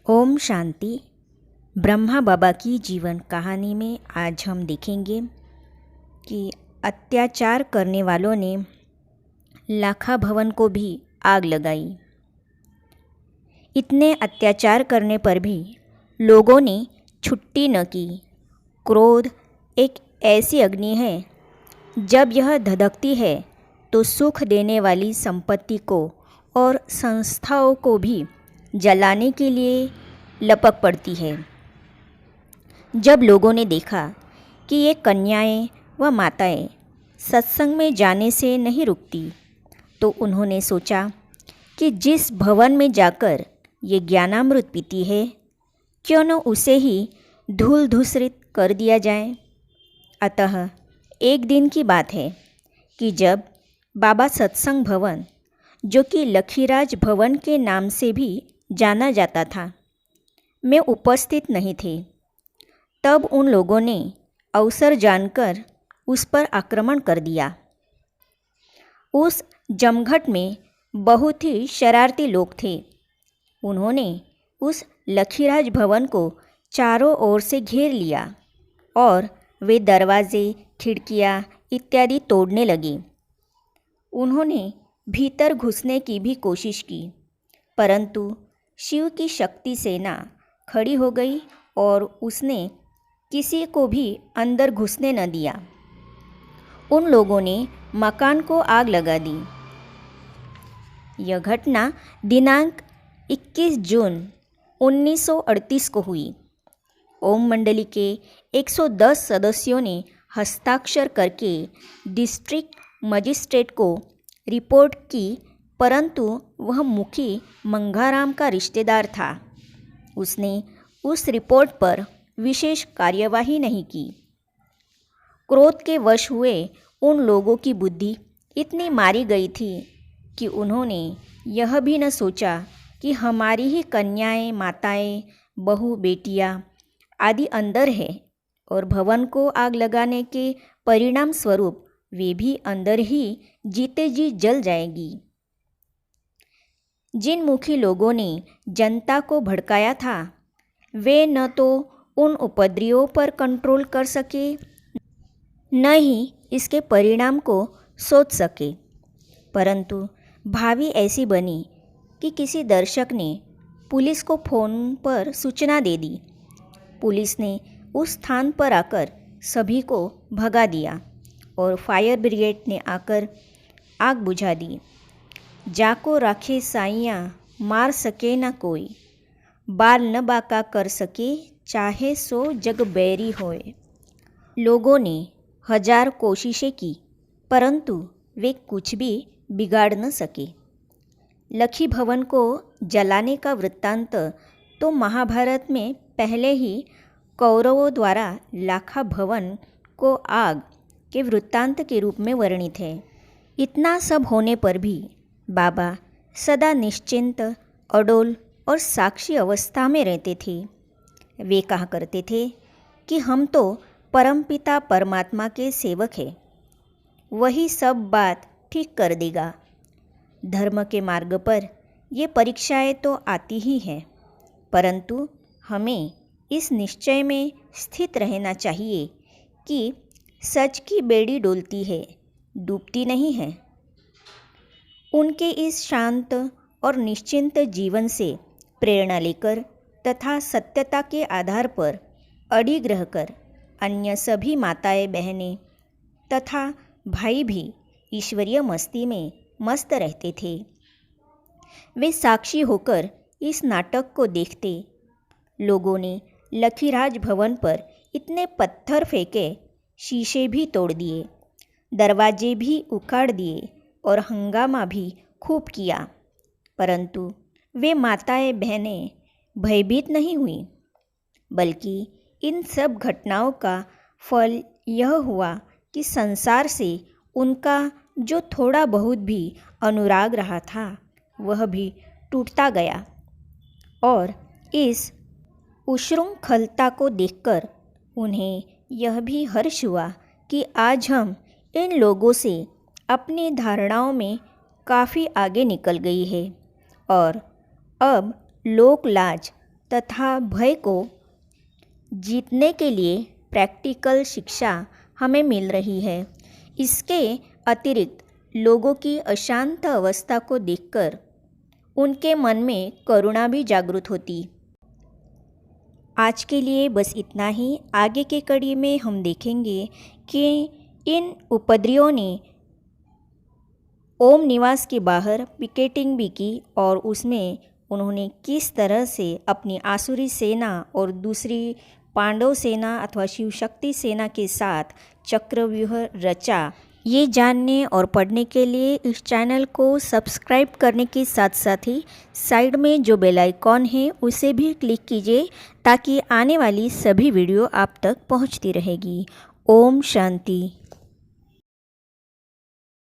ओम शांति। ब्रह्मा बाबा की जीवन कहानी में आज हम देखेंगे कि अत्याचार करने वालों ने लाखा भवन को भी आग लगाई। इतने अत्याचार करने पर भी लोगों ने छुट्टी न की। क्रोध एक ऐसी अग्नि है, जब यह धधकती है तो सुख देने वाली संपत्ति को और संस्थाओं को भी जलाने के लिए लपक पड़ती है। जब लोगों ने देखा कि ये कन्याएं व माताएं सत्संग में जाने से नहीं रुकती, तो उन्होंने सोचा कि जिस भवन में जाकर ये ज्ञानामृत पीती है, क्यों न उसे ही धूल धूसरित कर दिया जाए। अतः एक दिन की बात है कि जब बाबा सत्संग भवन, जो कि लखीराज भवन के नाम से भी जाना जाता था, में उपस्थित नहीं थे, तब उन लोगों ने अवसर जानकर उस पर आक्रमण कर दिया। उस जमघट में बहुत ही शरारती लोग थे। उन्होंने उस लखीराज भवन को चारों ओर से घेर लिया और वे दरवाजे, खिड़कियां इत्यादि तोड़ने लगे। उन्होंने भीतर घुसने की भी कोशिश की, परंतु शिव की शक्ति सेना खड़ी हो गई और उसने किसी को भी अंदर घुसने न दिया। उन लोगों ने मकान को आग लगा दी। यह घटना दिनांक 21 जून 1938 को हुई। ओम मंडली के 110 सदस्यों ने हस्ताक्षर करके डिस्ट्रिक्ट मजिस्ट्रेट को रिपोर्ट की, परंतु वह मुखी मंगाराम का रिश्तेदार था। उसने उस रिपोर्ट पर विशेष कार्यवाही नहीं की। क्रोध के वश हुए उन लोगों की बुद्धि इतनी मारी गई थी कि उन्होंने यह भी न सोचा कि हमारी ही कन्याएं, माताएं, बहू, बेटियां आदि अंदर है और भवन को आग लगाने के परिणाम स्वरूप वे भी अंदर ही जीते जी जल जाएगी। जिन मुखी लोगों ने जनता को भड़काया था, वे न तो उन उपद्रवियों पर कंट्रोल कर सके, न ही इसके परिणाम को सोच सके, परंतु भावी ऐसी बनी कि किसी दर्शक ने पुलिस को फ़ोन पर सूचना दे दी। पुलिस ने उस स्थान पर आकर सभी को भगा दिया और फायर ब्रिगेड ने आकर आग बुझा दी। जाको राखे साइयाँ, मार सके न कोई, बाल न बाका कर सके, चाहे सो जग बैरी होए। लोगों ने हजार कोशिशें की, परंतु वे कुछ भी बिगाड़ न सके। लखी भवन को जलाने का वृत्तांत तो महाभारत में पहले ही कौरवों द्वारा लाखा भवन को आग के वृत्तांत के रूप में वर्णित है। इतना सब होने पर भी बाबा सदा निश्चिंत, अडोल और साक्षी अवस्था में रहते थे। वे कहा करते थे कि हम तो परमपिता परमात्मा के सेवक हैं, वही सब बात ठीक कर देगा। धर्म के मार्ग पर ये परीक्षाएं तो आती ही हैं, परंतु हमें इस निश्चय में स्थित रहना चाहिए कि सच की बेड़ी डोलती है, डूबती नहीं है। उनके इस शांत और निश्चिंत जीवन से प्रेरणा लेकर तथा सत्यता के आधार पर अडिग रहकर अन्य सभी माताएं, बहनें तथा भाई भी ईश्वरीय मस्ती में मस्त रहते थे। वे साक्षी होकर इस नाटक को देखते। लोगों ने लखीराज भवन पर इतने पत्थर फेंके, शीशे भी तोड़ दिए, दरवाजे भी उखाड़ दिए और हंगामा भी खूब किया, परंतु वे माताएं, बहनें भयभीत नहीं हुईं। बल्कि इन सब घटनाओं का फल यह हुआ कि संसार से उनका जो थोड़ा बहुत भी अनुराग रहा था, वह भी टूटता गया। और इस उच्छृंखलता को देखकर उन्हें यह भी हर्ष हुआ कि आज हम इन लोगों से अपनी धारणाओं में काफ़ी आगे निकल गई है और अब लोक लाज तथा भय को जीतने के लिए प्रैक्टिकल शिक्षा हमें मिल रही है। इसके अतिरिक्त लोगों की अशांत अवस्था को देखकर उनके मन में करुणा भी जागृत होती। आज के लिए बस इतना ही। आगे के कड़ी में हम देखेंगे कि इन उपद्रवियों ने ओम निवास के बाहर पिकेटिंग भी की और उसमें उन्होंने किस तरह से अपनी आसुरी सेना और दूसरी पांडव सेना अथवा शिव शक्ति सेना के साथ चक्रव्यूह रचा। ये जानने और पढ़ने के लिए इस चैनल को सब्सक्राइब करने के साथ साथ ही साइड में जो बेल आइकॉन है उसे भी क्लिक कीजिए ताकि आने वाली सभी वीडियो आप तक पहुंचती रहेगी। ओम शांति।